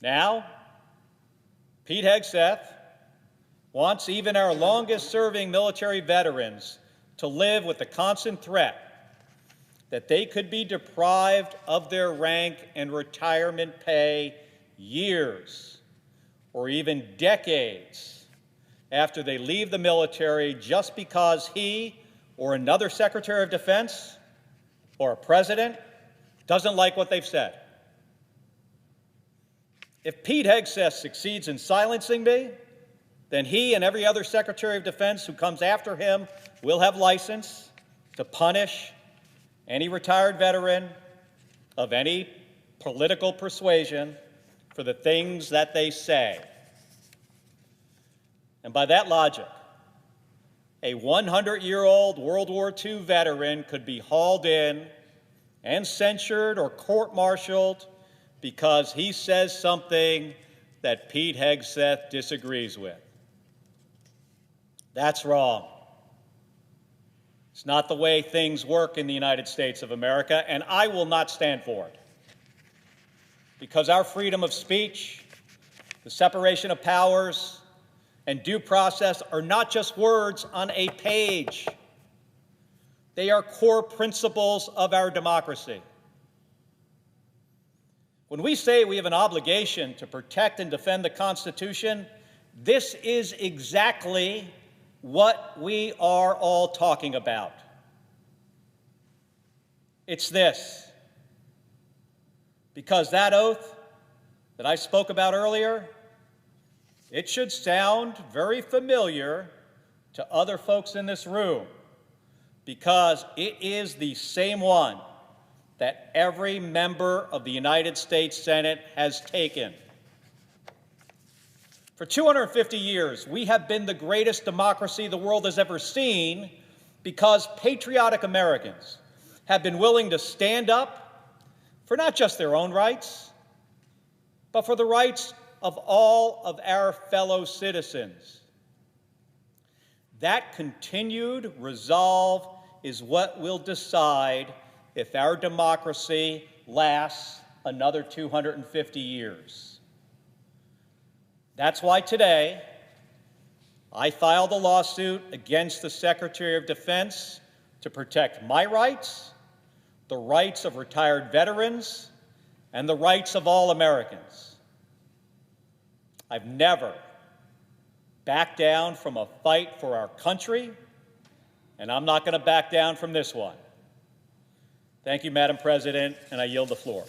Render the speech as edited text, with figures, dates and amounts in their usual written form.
Now, Pete Hegseth wants even our longest-serving military veterans to live with the constant threat that they could be deprived of their rank and retirement pay years or even decades after they leave the military just because he or another Secretary of Defense or a president doesn't like what they've said. If Pete Hegseth succeeds in silencing me, then he and every other Secretary of Defense who comes after him will have license to punish any retired veteran of any political persuasion for the things that they say. And by that logic, a 100-year-old World War II veteran could be hauled in and censured or court-martialed because he says something that Pete Hegseth disagrees with. That's wrong. It's not the way things work in the United States of America, and I will not stand for it. Because our freedom of speech, the separation of powers, and due process are not just words on a page. They are core principles of our democracy. When we say we have an obligation to protect and defend the Constitution, this is exactly what we are all talking about. It's this. Because that oath that I spoke about earlier, it should sound very familiar to other folks in this room, because it is the same one that every member of the United States Senate has taken. For 250 years, we have been the greatest democracy the world has ever seen because patriotic Americans have been willing to stand up for not just their own rights, but for the rights of all of our fellow citizens. That continued resolve is what will decide if our democracy lasts another 250 years. That's why today I filed a lawsuit against the Secretary of Defense to protect my rights, the rights of retired veterans, and the rights of all Americans. I've never backed down from a fight for our country, and I'm not going to back down from this one. Thank you, Madam President, and I yield the floor.